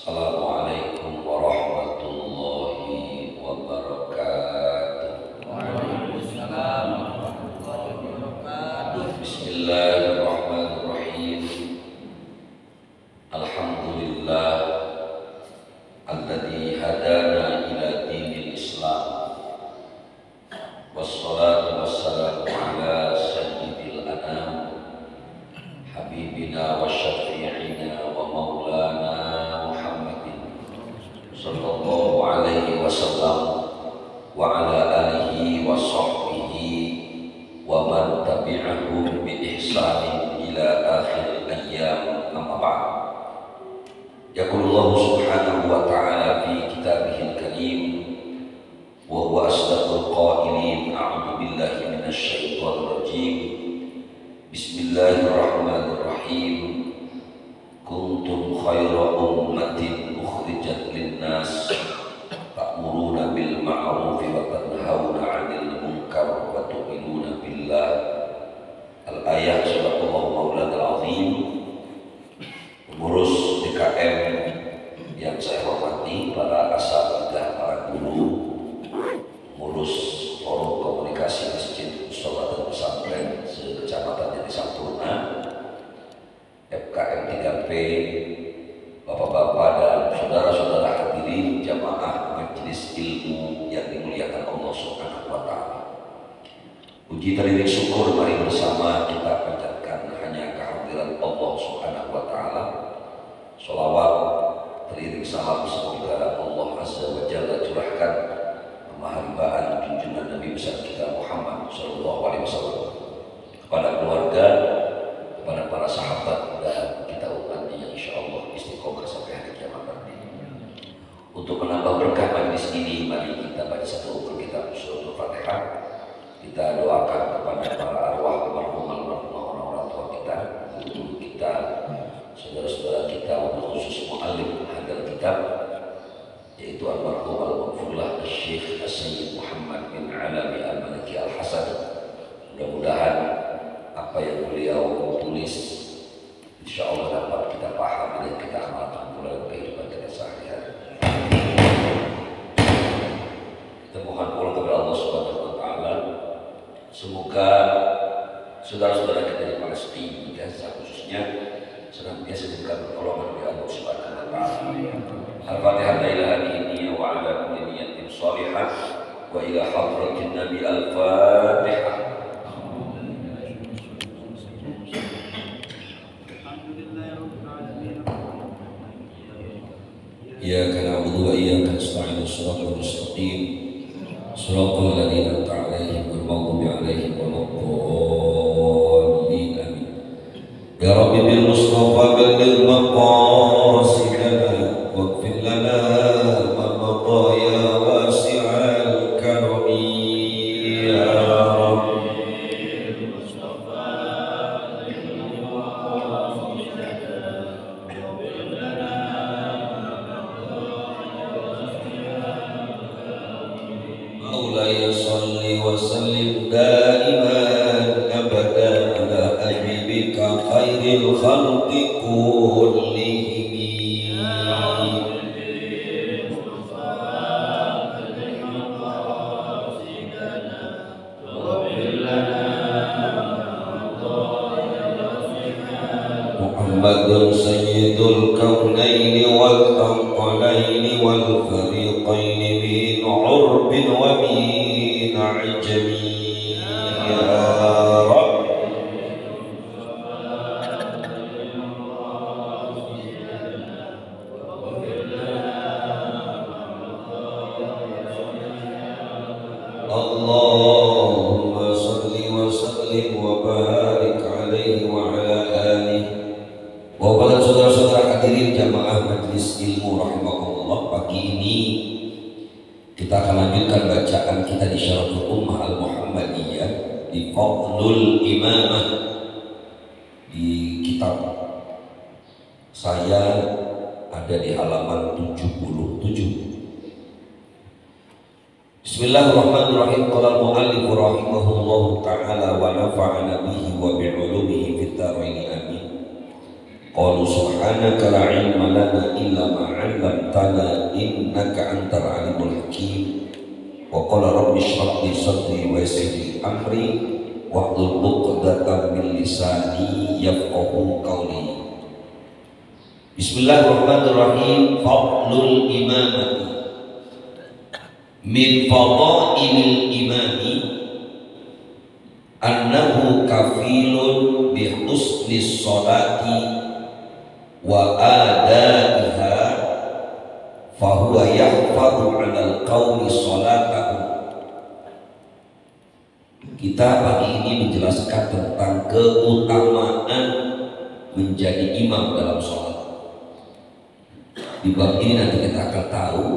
Assalamualaikum warahmatullahi wabarakatuh. Waalaikumsalam warahmatullahi wabarakatuh. Bismillahirrahmanirrahim. Alhamdulillah alladzi hadana ila dinil Islam. Wassalatu wassalamu ala sayyidil anam habibina wa syafi'ina wa maulana sallallahu alaihi wasallam wa ala alihi wa sahbihi wa man tabi'ahum bi ihsanin ila akhir ayyam, amma ba'd. Yaqulullahu subhanahu wa ta'ala fi kitabihil karim wa huwa asdaqul qailin, a'udzu billahi minasy syaithanir rajim. Bismillahirrahmanirrahim. Kuntum khayra ummatin ukhrijat linnas ta'muruna bil ma'ruf wa tanhauna 'anil munkar wa tu'minuna billah. Al-ayat sadaqallahu maulanal azim. Pengurus DKM yang saya hormati, para asatidzah, para guru, pengurus forum komunikasi masjid, mushola dan pesantren se-Kecamatan Jati Sampurna, FKM 3P, bapak-bapak dan saudara-saudara hadirin jamaah majelis ilmu yang dimuliakan Allah Subhanahu wa ta'ala. Puji tariq syukur mari bersama kita panjatkan hanya kehadiran Allah Subhanahu wa ta'ala. Sholawat teriring salam semoga Allah Azza wa Jalla curahkan kemaharibaan junjungan Nabi besar kita Muhammad sallallahu alaihi wasallam kepada keluarga, kepada para sahabat dan kita umatnya yang insya Allah istiqomah sampai hari kiamat nanti. Untuk menambah berkah majlis ini, mari kita baca satu kitab Suratul Fatihah. Kita doakan kepada para arwah almarhum orang-orang tua kita, guru kita, saudara-saudara kita, khusus muallim hadal kitab, yaitu almarhum al-Maghfurlah Syekh Sayyid Muhammad bin Alawi Al-Maliki Al-Hasan. Mudah-mudahan apa yang beliau tulis insya Allah dapat kita paham dan kita amalkan dalam kehidupan kita sehari-hari. Kita mohon pula kepada Allah Subhanahu wa ta'ala, semoga saudara-saudara kita di Palestina, di Gaza khususnya, senantiasa diberikan pertolongan oleh Allah Subhanahu wa ta'ala. Al-Fatihah. La ilaha illallah wa ala kulli niyatin shalihah wa ila hadratin Nabi. Al-Fatihah. Iyyaka na'budu wa iyyaka nasta'in. Shiratal mustaqim. Shiratal ladzina an'amta 'alaihim ghairil maghdubi 'alaihim waladdallin. Amin. Ya Rabbi bil Mustafa balligh maqasidana waghfir lana ma mada ya wasi'al karami. Ya Rabbi bil Mustafa balligh maqasidana waghfir lana. Maulaya salli wa sallim daiman abadan ala habibika khairil khalqi kullihim. Muhammadun sayyidul kaunaini wal aqalaini wal fariqaini min urbin wa min ajami. Ya Rabb Allahumma salli wa sallim wa barik alaihi wa ala alihi. Bapak dan saudara-saudara hadirin jamaah majelis ilmu rahimakumullah, pagi ini kita akan lanjutkan bacaan kita di Syaratul Ummah Al-Muhammadiyah di Fadlul Imamah di kitab saya ada di halaman 77. Bismillahirrahmanirrahim. Qala al-mu'allif rahimahullahu ta'ala wa nafa'ana bihi wa bi'ulumihi fid dharain amin. Qalu subhanaka la ilma lana illa ma 'allamtana innaka antal alimul hakim. Wa qala rabbi shrah li sadri wa yassir li amri wahlul 'uqdatam min lisani yafqahu qawli. Bismillahirrahmanirrahim. Fadlul imamati. Min fadailil imami annahu kafilun bi husnis sholati wa adaiha fahuwa yahfadhu 'alal qaumi sholatahu. Kita pagi ini menjelaskan tentang keutamaan menjadi imam dalam sholat. Di bab ini nanti kita akan tahu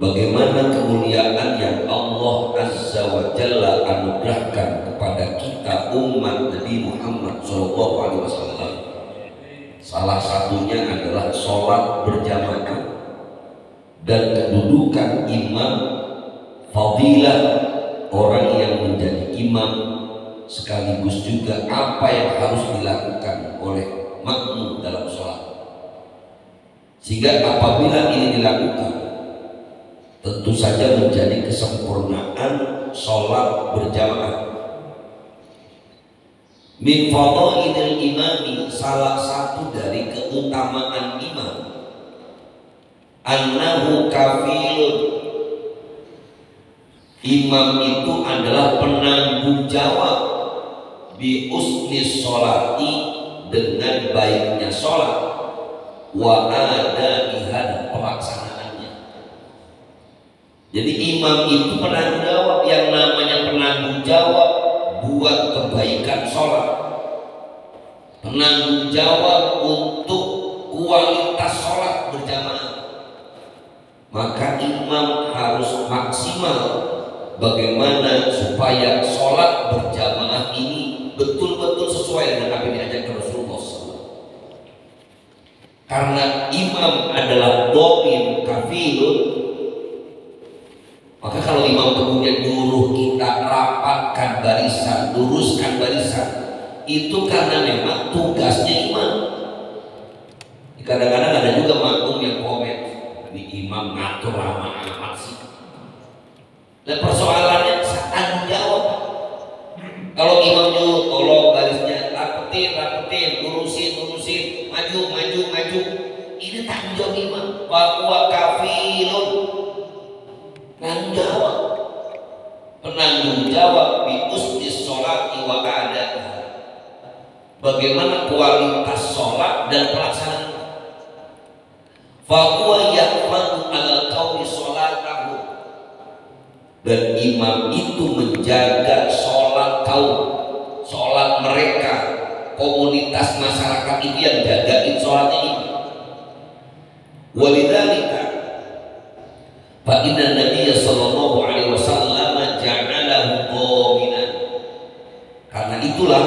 bagaimana kemuliaan yang Allah Azza wa Jalla anugerahkan kepada kita umat Nabi Muhammad SAW. Salah satunya adalah sholat berjamaah dan kedudukan imam, fadilah orang yang menjadi imam, sekaligus juga apa yang harus dilakukan oleh makmum dalam sholat. Sehingga apabila ini dilakukan, tentu saja menjadi kesempurnaan sholat berjamaah. Min fadailil imami, salah satu dari keutamaan imam, annahu kafilun, imam itu adalah penanggung jawab bi usnis sholati, dengan baiknya sholat, wa adaiha, pelaksanaannya. Jadi imam itu penanggung jawab, yang namanya penanggung jawab buat kebaikan sholat, penanggung jawab untuk kualitas sholat berjamaah. Maka imam harus maksimal bagaimana supaya sholat berjamaah ini betul-betul sesuai dengan apa yang diajarkan Rasulullah SAW. Karena imam adalah dhamin kafilun, maka kalau imam kemudian nyuruh kita rapatkan barisan, luruskan barisan, itu karena memang tugasnya imam. Kadang-kadang ada juga makmum yang komen, ini imam ngatur lama amat sih. Dan persoalannya tanggung jawab. Kalau imam nyuruh tolong barisnya rapetin, lurusin, maju, ini tanggung jawab imam. Bahwa kafilun, penanggung jawab bi usnis sholati wa adaiha, bagaimana kualitas sholat dan pelaksanaan. Fa huwa yahfadhu 'alal qaumi sholatahu, dan imam itu menjaga sholat kaum, sholat mereka, komunitas masyarakat itu yang jagain sholatnya ini. Walidzalika fa inna Nabiyya sallallahu alaihi wasallam ja'alahu dhaminan. Karena itulah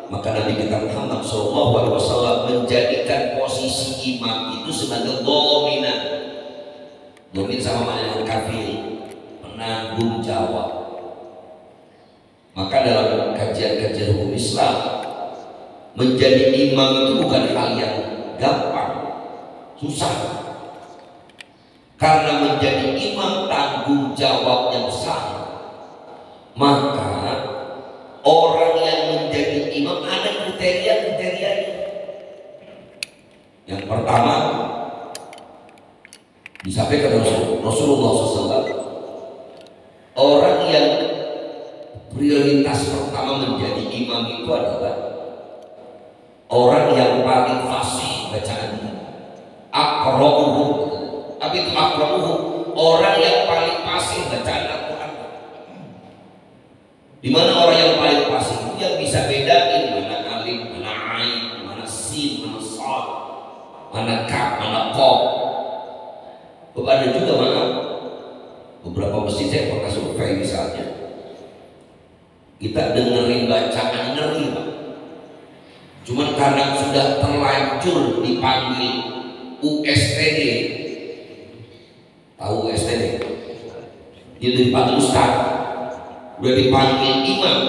maka Nabi kita Muhammad sallallahu alaihi wasallam menjadikan posisi imam itu sebagai dhaminan. Dhamin sama makna kafil, penanggung jawab. Maka dalam kajian-kajian hukum Islam, menjadi imam itu bukan hal yang gampang, susah. Karena menjadi imam tanggung jawabnya besar. Maka orang yang menjadi imam ada kriteria-kriterianya. Yang pertama disampaikan Rasulullah SAW, orang yang prioritas pertama menjadi imam itu adalah orang yang paling fasih bacaannya, aqra'uhu. Apa itu aqra'uhu? Orang yang paling fasih bacaan Al-Quran. Di mana orang yang paling fasih itu yang bisa bedain mana alif, mana ain, mana sin, mana shad, mana kaf, mana qaf. Ada juga beberapa masjid saya pernah survei misalnya, kita dengerin bacaan ngeri, Pak. Cuman karena sudah terlanjur dipanggil USTD, tahu USTD? Dia dipanggil ustaz, udah dipanggil imam,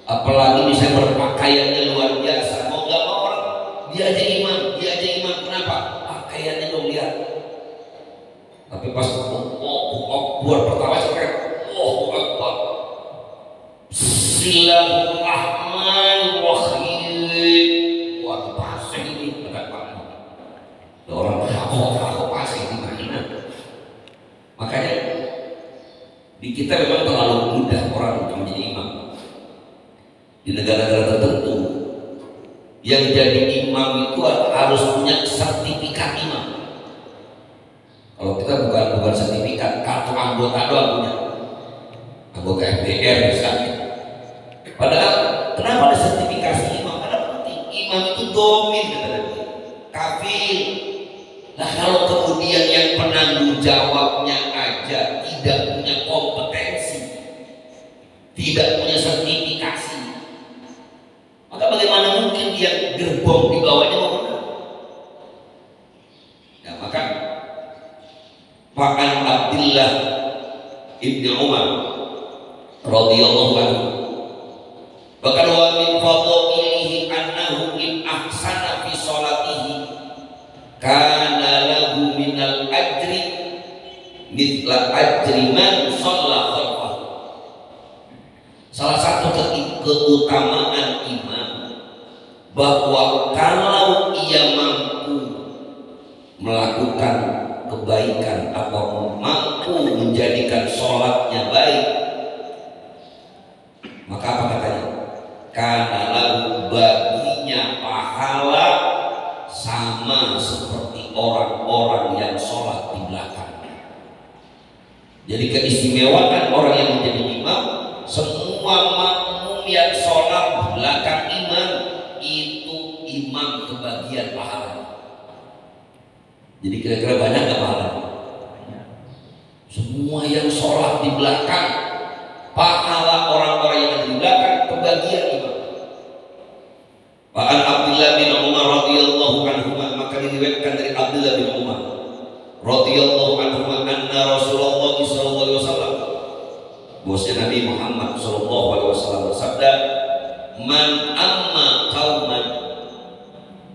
apalagi bisa berpakaiannya luar biasa, mau gak mau orang dia aja imam. Kenapa? Pakaiannya dong lihat. Tapi pas buat pertama sampai Akbar. Bismillahirrahmanirrahim. Wah, pasang ini kata Pak. Orang aku pasang di mana? Makanya di kita memang terlalu mudah orang untuk menjadi imam. Di negara-negara tertentu yang jadi imam itu harus punya sertifikat imam. Kalau kita bukan sertifikat, kartu anggota doang punya. Anggota MPR misalnya. Padahal kenapa ada sertifikasi imam? Karena penting. Imam itu domin kafir. Nah kalau kemudian yang penanggung jawabnya aja tidak punya kompetensi, tidak punya sertifikasi, maka bagaimana mungkin dia gerbong di bawahnya mau benar? Nah maka Pak Abdullah ibni Umar radhiyallahu anhu bahkan wa min fadhilihi annahu in ahsana fi sholatihi kana lahu minal ajri mithla ajri man shalla khalfahu. Salah satu keutamaan imam bahwa kalau ia mampu melakukan kebaikan atau mampu menjadikan sholatnya baik, maka apa katanya? Karena lalu baginya pahala sama seperti orang-orang yang sholat di belakangnya. Jadi keistimewaan orang yang menjadi imam, semua makmum yang sholat di belakang imam itu imam kebagian pahala. Jadi kira-kira banyak nggak pahalanya? Semua yang sholat di belakang, pahala orang-orang yang ada di belakang kebagian imam. Bahkan Abdullah bin Umar radhiyallahu anhu, maka diriwayatkan dari Abdullah bin Umar radhiyallahu anhu anna Rasulullah sallallahu alaihi wasallam, bosnya Nabi Muhammad sallallahu alaihi wasallam bersabda, man amma qauman,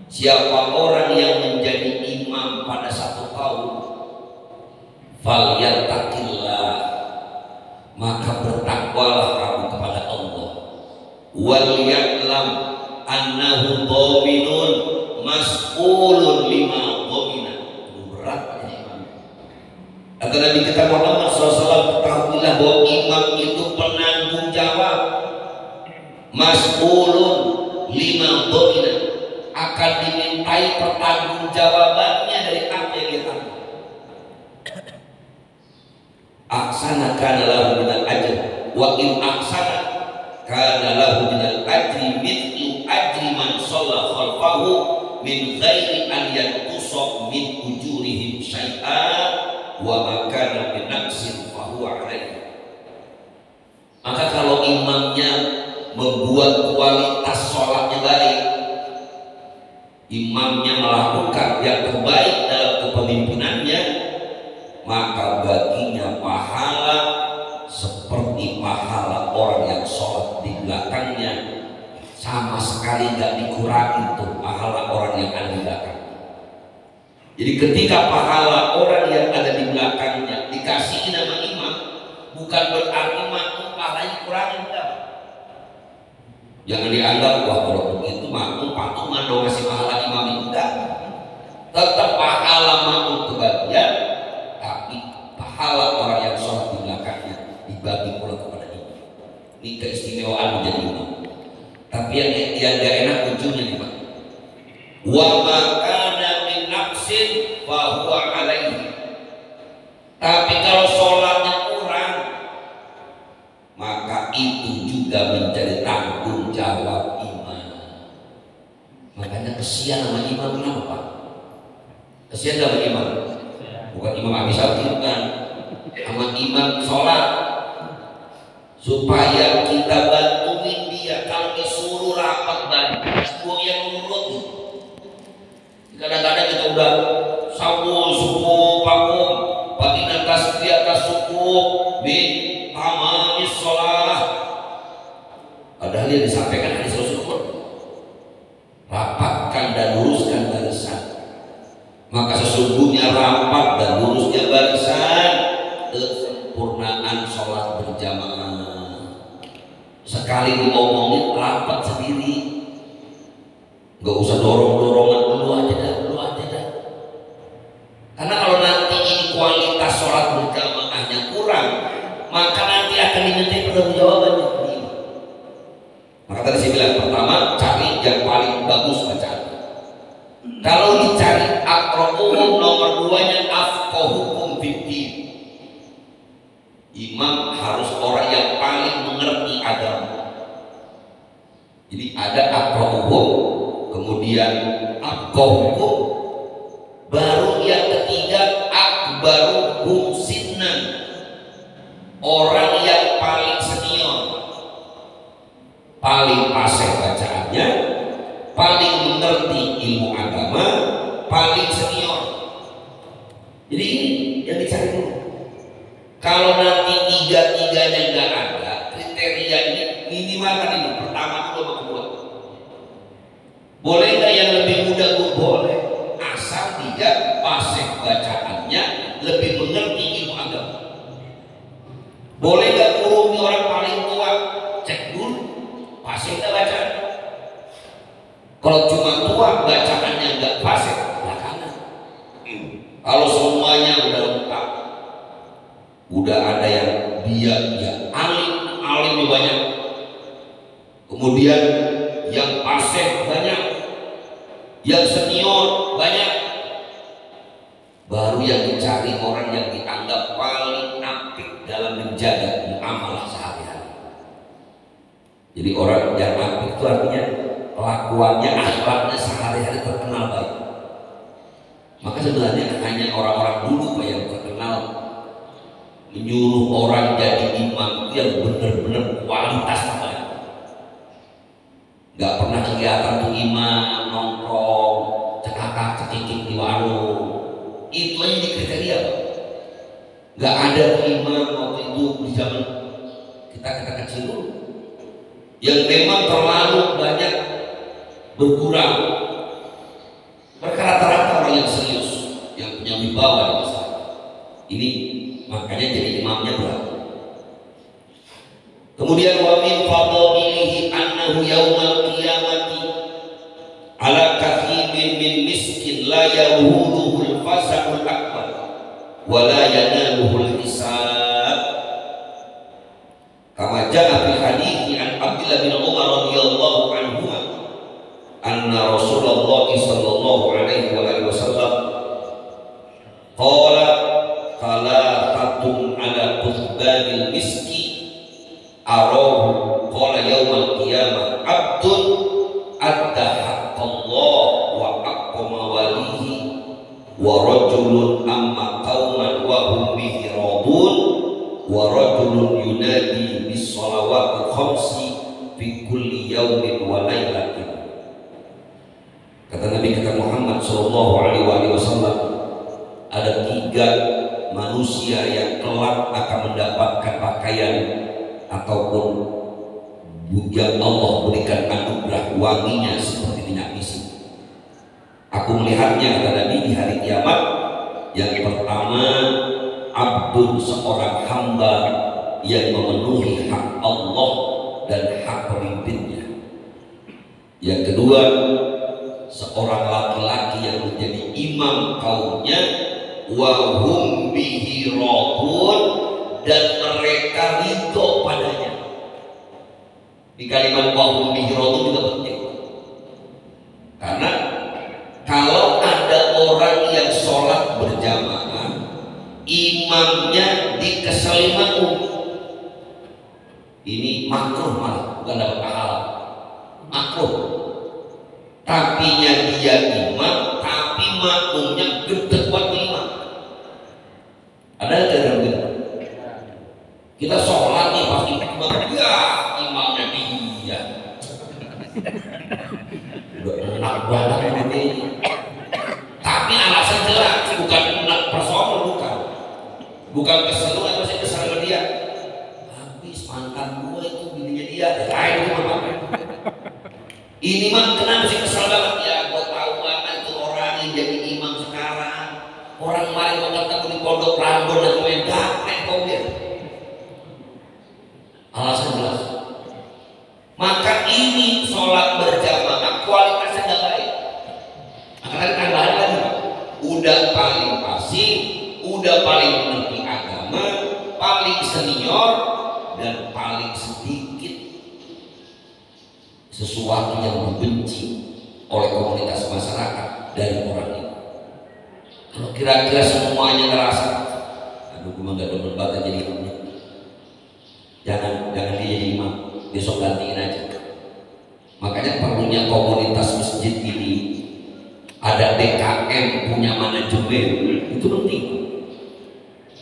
siapa orang yang menjadi imam pada satu kaum, falyattaqillah, maka bertakwalah kamu kepada Allah, wal ya'lam annahu dhaminun mas'ulun lima dhamina. Berat ini imam. Kata Nabi kita Muhammad SAW, ketahuilah bahwa imam itu penanggung jawab, mas'ulun lima dhamina, akan dimintai pertanggungjawabannya dari apa yang dia tanggung. Aksana kana lahu minal ajr wa in aksana kana lahu minal ajri mithlu ajri man shalla khalfahu min ghairi an yanqusa min ujurihim syai'an wa ma kana min naqsin fa huwa alaihi. Maka kalau imamnya membuat kualitas sholatnya baik, imamnya melakukan yang terbaik dalam kepemimpinannya, maka baginya pahala seperti pahala orang yang sholat di belakangnya, sama sekali nggak dikurangi tuh pahala orang yang ada di belakang. Jadi ketika pahala orang yang ada di belakangnya dikasih nama imam, bukan berarti makmum pahalanya dikurangi, enggak. Jangan dianggap wah kalau begitu makmum patungan dong ngasih pahala imam, enggak. Tetap pahala makmum kebagian, tapi pahala orang yang sholat di belakangnya dibagi pula kepada imam. Ini keistimewaan menjadi imam. Tapi yang gak enak ujungnya nih Pak. Wa makana min naqsin fa huwa alaihi. Tapi kalau sholatnya kurang, maka itu juga menjadi tanggung jawab imam. Makanya kesian sama imam. Kenapa Pak? Kesian sama imam. Bukan imam habis bukan, sama imam sholat, supaya kita bantuin dia. Kalau disuruh rapat bantu yang nurut. Kadang-kadang kita udah subuh pakum batin atas di atas suku bin tamamis sholat, padahal yang disampaikan hadis Rasulullah, rapatkan dan lurus penyempurnaan sholat berjamaah. Sekali diomongin rapat sendiri, nggak usah dorong-dorongan, dulu aja dah. Karena kalau nanti ini kualitas sholat berjamaahnya kurang, maka nanti akan dimintai pertanggungjawabannya. Maka tadi saya bilang, pertama cari yang paling bagus bacaan. Kalau dicari aqra'uhum, nomor 2-nya afqahuhum fiddin. Imam harus orang yang paling mengerti agama. Jadi ada aqra'uhum, kemudian afqahuhum, baru yang ketiga akbaruhum sinnan, orang yang paling senior, paling fasih bacaannya, paling mengerti ilmu agama, paling senior. Jadi ini yang dicari dulu. Kalau nanti tiga-tiganya nggak ada, kriteria ini minimalkan ini. Pertama dulu sama kedua. Boleh nggak yang lebih muda? Boleh, asal dia fasih bacaannya, lebih mengerti ilmu agama. Boleh nggak kurung orang paling tua? Cek dulu, fasih nggak bacaan. Kalau cuma tua bacaannya nggak fasih, belakangan. Kalau semuanya udah lengkap, udah ada yang dia alimnya banyak, kemudian yang fasih banyak, yang senior banyak, baru yang dicari orang yang dianggap paling apik dalam menjaga muamalah sehari-hari. Jadi orang yang apik itu artinya kelakuannya, akhlaknya sehari-hari terkenal baik. Maka sebenarnya hanya orang-orang dulu yang terkenal menyuruh orang jadi imam yang benar-benar kualitas terbaik. Gak pernah kelihatan tuh imam nongkrong cekakak-cekikik di warung. Itu aja di kriteria, Pak. Gak ada imam waktu itu di zaman kita kecil dulu yang memang terlalu banyak berkurang. Mereka rata-rata orang yang serius, yang punya wibawa di masyarakat. Ini makanya jadi imamnya berat. Kemudian wa min fadhilihi annahu yaumal qiyamati ala kathibin min miskin la yahuluhul fasahul akbar wa la yanaluhul hisab. Kama jaa fil hadithi an Abdullah bin Umar radhiyallahu anhuma anna Rasulullah sallallahu alaihi wasallam qala thalathatun ala kuthbanil miski arahu qala yaumal qiyamah abdun adda haqqallah wa aqama walihi wa rajulun amma qauman wa hum bihi radun wa rajulun yunadi bis salawati khamsi fi kulli yaumin wa lailatin. Kata Nabi kita Muhammad sallallahu alaihi wasallam, ada 3 manusia yang kelak akan mendapatkan pakaian ataupun yang Allah berikan anugerah wanginya seperti minyak misik. Aku melihatnya, kata Nabi, di hari kiamat. Yang pertama, abdun, seorang hamba yang memenuhi hak Allah dan hak pemimpinnya. Yang kedua, seorang laki-laki yang menjadi imam kaumnya, wa hum bihi radun, dan mereka ridho padanya. Di kalimat wa hum bihi radun juga penting, karena kalau ada orang yang sholat berjamaah, imamnya dikeseliman, ini makruh, malah bukan dapat pahala, makruh. Tapinya dia imam, tapi makmumnya gede buat imam. Ada yang begitu? Kita sholat nih pasti imam, ya imamnya dia. Udah enak banget ini. Tapi alasan jelas, bukan enak personal, bukan kesel, pasti kesel sama dia. Habis mantan gue itu bininya dia, lain itu apa? Ini mah kenapa sih kesel banget ya? Gue tahu banget itu orang yang jadi imam sekarang. Orang kemarin mau ketemu di pondok Rambon atau main gaplek kau biar. senior dan paling sedikit sesuatu yang dibenci oleh komunitas masyarakat dari orang ini. Kalau kira-kira semuanya ngerasa, aduh gue nggak demen banget jadi imam, jangan dia jadi imam, besok gantiin aja. Makanya perlunya komunitas masjid ini ada DKM, punya manajemen, itu penting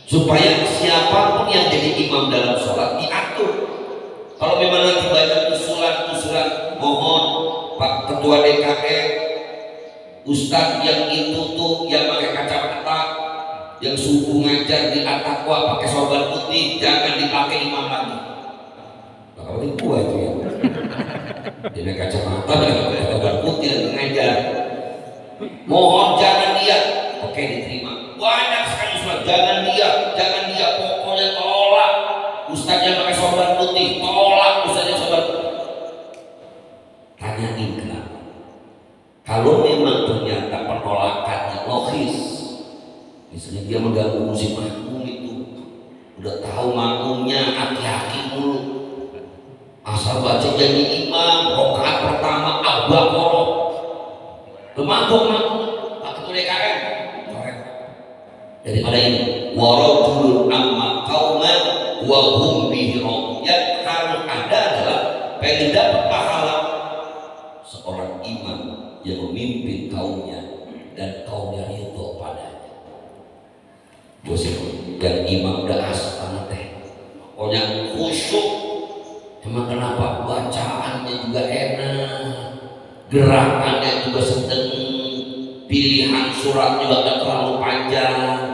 supaya siapapun yang jadi imam dalam sholat diatur. Kalau memang nanti banyak usulan, mohon Pak Ketua DKM, Ustadz yang itu tuh yang pakai kacamata, yang subuh ngajar di Atakwa pakai sorban putih, jangan dipakai imam lagi. Bakal penting gua itu ya. Dia pakai kacamata dan pakai sorban putih dan ngajar. Mohon jangan dia. Oke, diterima. Banyak sekali usulan, jangan dia, pokoknya tolak. Ustadznya pakai sorban putih, tolak ustadznya sorban putih. Tanyain kenapa? Kalau memang ternyata penolakannya logis, misalnya dia mengganggu musik makmum itu, udah tahu makmumnya aki-aki mulu, asal baca jadi imam, rakaat pertama Al-Baqarah, kemabuk makmum, Pak Ketua DKM, coret. Daripada ini, warajulun amma qauman wa hum bihi radiyun. Yang harus ada adalah pengen dapat pahala seorang imam yang memimpin kaumnya dan kaumnya ridho padanya. Bosku, yang imam udah asal banget teh, pokoknya khusyuk. Emang kenapa? Bacaannya juga enak, gerakannya juga sedang, pilihan surat juga gak terlalu panjang.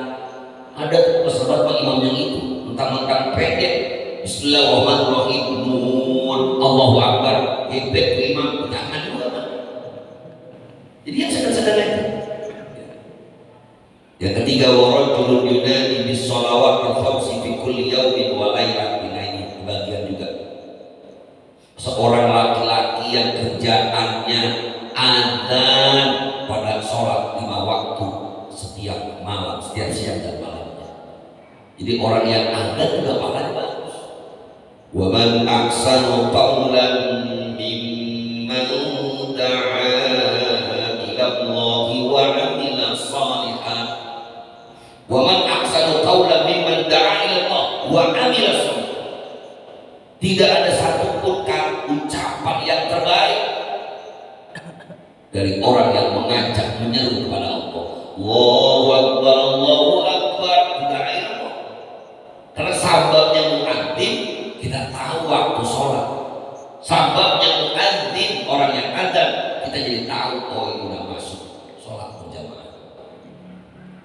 Ada peserta Pak Imam yang itu mentang-mentang pendek, Bismillahirrahmanirrahim, Allahu Akbar, hebat imam, jangan juga Pak. Jadi yang sedang-sedang aja. Yang ketiga, warajulun yunadi bis shalawat al-khamsi fi kulli yawmin wa lailatin. Ini bagian juga seorang laki-laki yang kerjaannya adzan pada sholat 5 waktu setiap malam, setiap siang dan malamnya. Jadi orang yang adzan juga pahalanya bagus. Wa man ahsanu qawlan mimman da'a ila Allah wa 'amila shalihan. Wa man ahsanu qawlan mimman da'a ila Allah wa 'amila shalihan. Tidak ada satupun ucapan yang terbaik dari orang yang mengajak menyeru kepada Allah. Allahu Akbar, Allahu Akbar, tidak ilmu. Karena sababnya muadzin, kita tahu waktu sholat. Sababnya muadzin, orang yang adzan, kita jadi tahu oh ini udah masuk sholat berjamaah.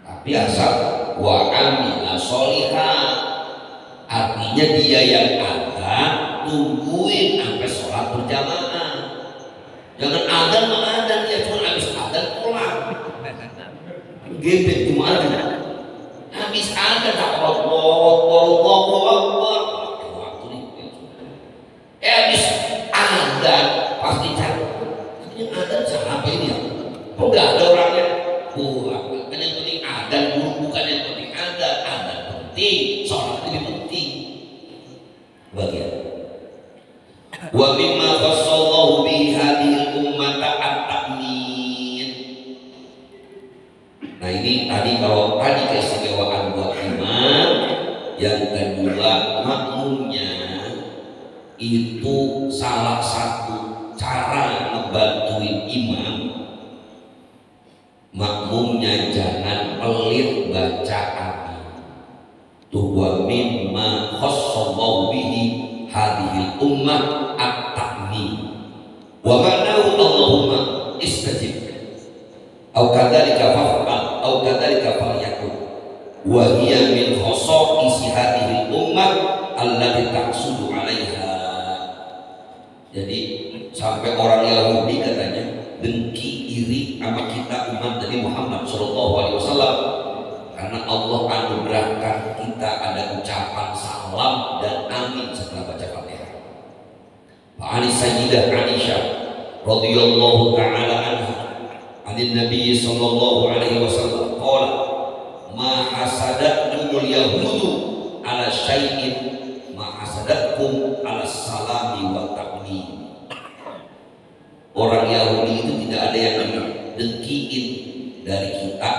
Tapi asal wa amila sholihan, artinya dia yang adzan tungguin sampai sholat berjamaah. Jangan adzan mengadzan, dia cuma habis adzan pulang. Gebet cuma adzan. Habis adzan tak Allahu Akbar. Waktu ini. Habis adzan pasti cari. Ini adzan siapa ini ya? Kok nggak ada orangnya? Kan yang penting adzan, bukan yang penting adzan. Adzan penting, sholat lebih penting. Bagian. Wa mimma khassallahu bi hadhil ummata at-ta'min. Nah ini tadi kalau tadi keistimewaan buat imam, yang kedua makmumnya itu salah satu cara ngebantuin imam, makmumnya jangan pelit bacaan. Tuh wa mimma khassallahu bihi hadhil ummah at-ta'min. Wa ma'nahu Allahumma istajib au kadzalika fa'al au kadzalika falyakun. Wa hiya min khasa'isi hadhil ummah allati tahsudu 'alaiha. Jadi sampai orang Yahudi katanya dengki iri sama kita umat Nabi Muhammad sallallahu alaihi wasallam karena Allah anugerahkan kita ada ucapan salam dan amin setelah baca Fatihah. Fa'ani Sayyidah Aisyah radhiyallahu ta'ala anha anin Nabi sallallahu alaihi wasallam qala ma hasadatkumul yahudu ala syai'in hasadatkum ala salami wa ta'min. Orang Yahudi itu tidak ada yang dengkiin dari kita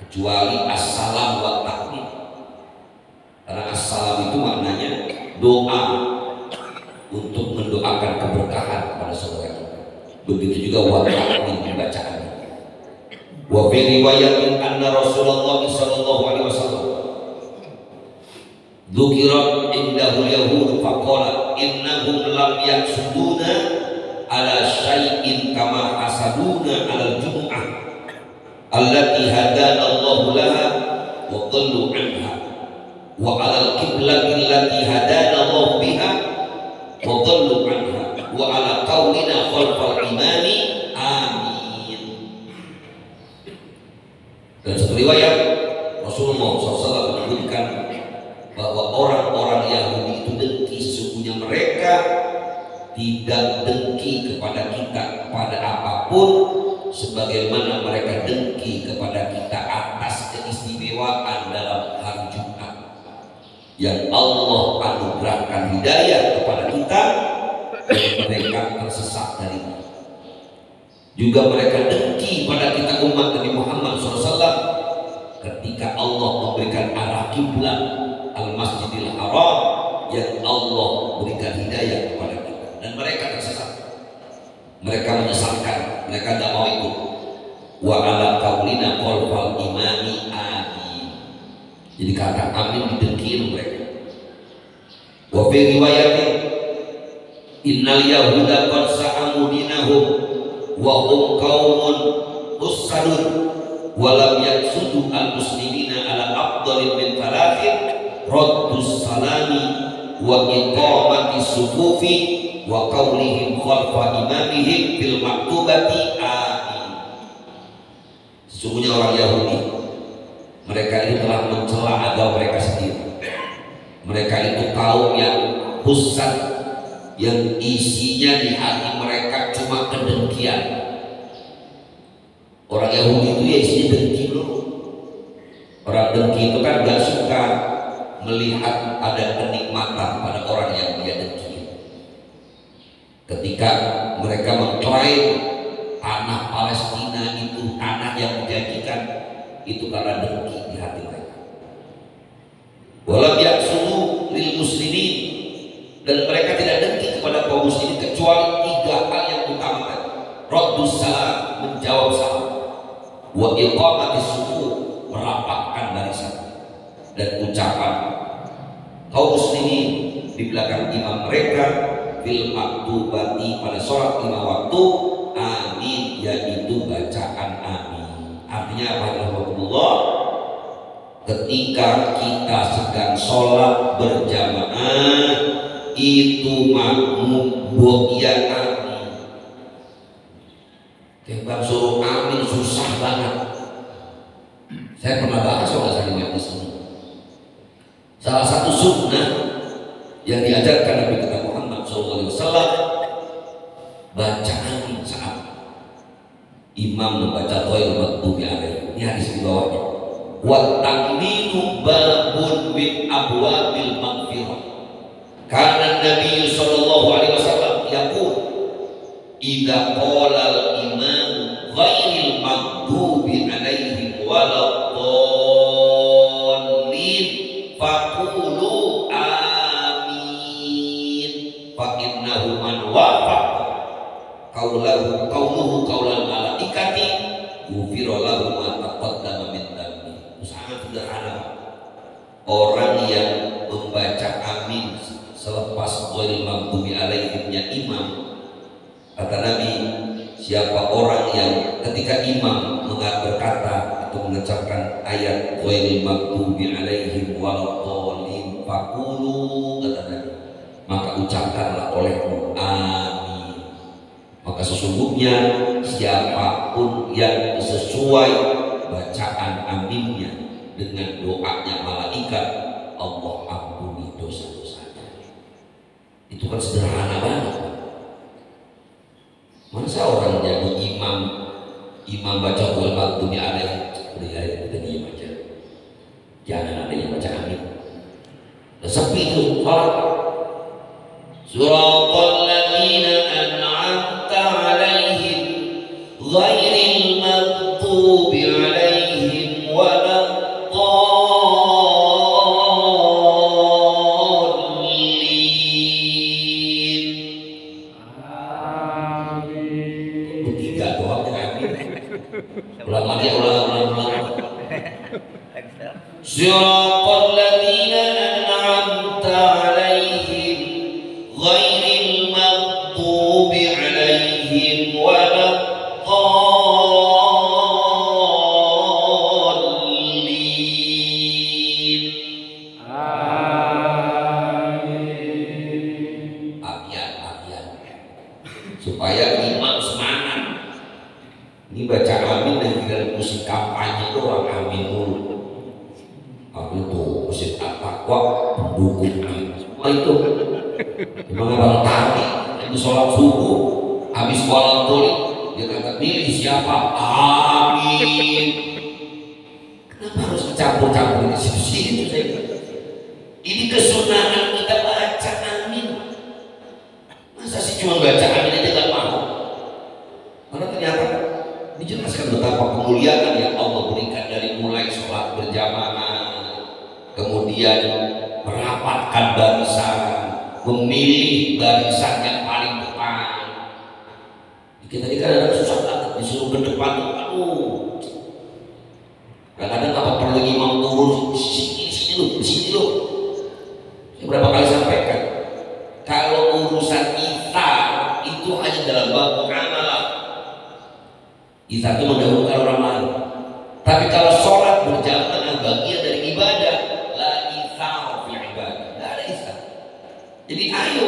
kecuali assalam wa ta'min. Karena assalam itu maknanya doa untuk mendoakan keberkahan pada saudara kita. Begitu juga wa ta'min pembacaannya. Wa fi riwayatin anna Rasulullah sallallahu alaihi wasallam dzukira indahu yahud faqala innahum lam yaqsuduna ala syai'in kama hasaduna ala jumu'ah allati hadana Allah laha wa dhallu anha wa ala al-qiblati allati hadana Allah biha wa dhallu anha wa ala qaulina khalfal imani amin. Dan satu riwayat Rasulullah SAW menyebutkan bahwa orang-orang Yahudi itu dengki, sesungguhnya mereka tidak dengki kepada kita pada apapun sebagaimana mereka dengki kepada kita atas keistimewaan dalam hari Jumat yang Allah anugerahkan hidayah kepada kita dan mereka tersesat darinya. Juga mereka dengki pada kita umat Nabi Muhammad SAW ketika Allah memberikan arah kiblat Al-Masjidil Haram yang Allah berikan hidayah kepada kita dan mereka tersesat. Mereka menyesatkan, mereka tidak mau ikut. Wa ala qaulina qalfal imami amin. Jadi kata amin didengki mereka. Wa fi riwayatin innal yahuda qad sa'amu dinahum wa hum qaumun ussadun wa lam yaqsudu al muslimina ala afdalin min thalathin raddus salami wa iqamati sufufi wa qaulihim khalfa imamihim fil maktubati amin. Sesungguhnya orang Yahudi mereka ini telah mencela agama mereka sendiri. Mereka itu kaum yang husad, yang isinya di hati mereka cuma kedengkian. Orang Yahudi itu ya isinya dengki loh. Orang dengki itu kan gak suka melihat ada kenikmatan pada orang yang dia dengki. Ketika mereka mengklaim tanah Palestina itu tanah yang menjanjikan, itu karena dengki di hati mereka. Walam yaqsudu lil muslimin, dan mereka tidak dengki kepada kaum muslimin kecuali 3 hal yang utama tadi. Raddus salam, menjawab salam, wa iqamatis sufu, merapatkan barisan, dan ucapan kaum muslimin di belakang imam mereka fil maktubati, pada sholat 5 waktu amin, yaitu bacaan amin. Artinya apa? Alhamdulillah, ketika kita sedang sholat berjamaah itu makmum ya amin. Kebab suruh amin susah banget. Saya pernah bahas soal saya di sini. Salah satu sunnah yang diajarkan Nabi kita Muhammad SAW, baca amin saat imam membaca Ghairil Maghdubi alaihim. Ini hadis di bawahnya. Wa ta'minu babun min abwabil maghfirah. Karena Nabi sallallahu alaihi wasallam yaqul idza qala al-imam ghairil maghdubi alaihim waladdallin faqulu amin fa innahu man wafaqa qawluhu qaulal malaikati ghufira lahu ma taqaddama min dhanbi. Sangat sederhana. Orang yang membaca amin selepas ghairil maghdubi alaihimnya imam, kata Nabi, siapa orang yang ketika imam berkata atau mengucapkan ayat ghairil maghdubi alaihim waladdallin faqulu, kata Nabi, maka ucapkanlah olehmu amin. Maka sesungguhnya siapapun yang sesuai bacaan aminnya dengan doanya malaikat, Allah ampuni dosa-dosanya. Itu kan sederhana banget. Masa orang jadi imam baca ghairil maghdubi alaihim, udah kita diam aja, jangan ada yang baca amin. Sepi serius sholat. Suratul ladzina an'amta 'alaihim ghairil maghdubi 'alaihim waladdallin. Amin. Tiga doang amin. Ulang lagi, ulang. Siratal ladzina an'amta 'alaihim ghairil maghdubi 'alaihim waladdallin. Amin. Amin. Supaya imam semangat. Ini baca amin dan tidak musik kampanye itu orang amin dulu. Amin tuh musik takwa pendukung semua itu. Memang abang tadi itu sholat subuh habis sholat tulis dia kata pilih siapa amin. Kenapa harus campur-campur di situ? Ini kesunahan kita baca amin. Masa sih cuma baca amin aja gak mau? Karena ternyata dijelaskan betapa kemuliaan yang Allah berikan dari mulai sholat berjamaah, kemudian merapatkan barisan, memilih barisan yang paling depan. Kita ini kadang-kadang susah banget disuruh ke depan, aduh. Kadang-kadang apa perlu imam turun di sini lu. Saya berapa kali sampaikan, kalau urusan iftar itu hanya dalam bab muamalah. Iftar itu mendahulukan orang lain. Tapi kalau sholat berjamaah bagian dari ibadah, la iftar fi ibadah, nggak ada iftar. Jadi ayo,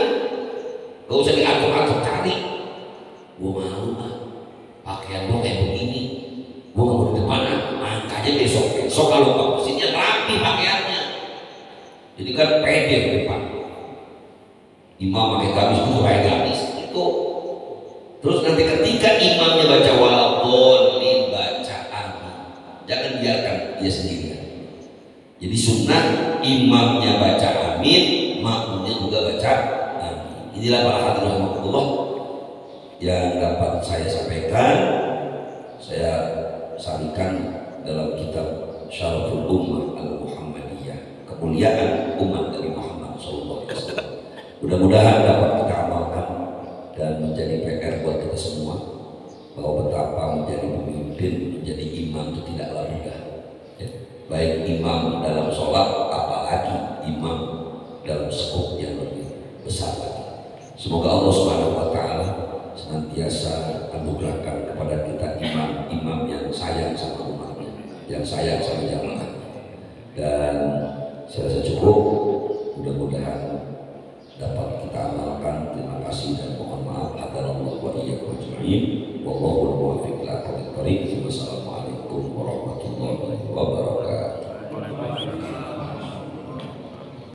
gak usah diatur-atur cari. Gue malu pakaian gue kayak begini, gue nggak mau di depan, angkanya besok kalau nggak mesinnya rapi pakaiannya. Jadi kan pede di depan. Imam pakai gamis itu pakai gamis itu. Terus nanti ketika imamnya baca waladdallin, baca amin. Jangan biarkan dia sendirian. Jadi sunnah imamnya baca amin, makmumnya juga baca amin. Inilah para hadirin rahimakumullah yang dapat saya sampaikan. Saya sarikan dalam kitab Syaraful Ummah Al-Muhammadiyah, kemuliaan umat Nabi Muhammad SAW. Mudah-mudahan dapat kita amalkan dan menjadi PR buat kita semua, bahwa betapa menjadi pemimpin, menjadi imam itu tidaklah mudah. Ya. Baik imam dalam sholat, apalagi imam dalam skop yang lebih besar lagi. Semoga Allah Subhanahu wa Ta'ala senantiasa anugerahkan kepada kita imam-imam yang sayang sama umatnya, yang sayang sama jamaah. Dan saya rasa cukup.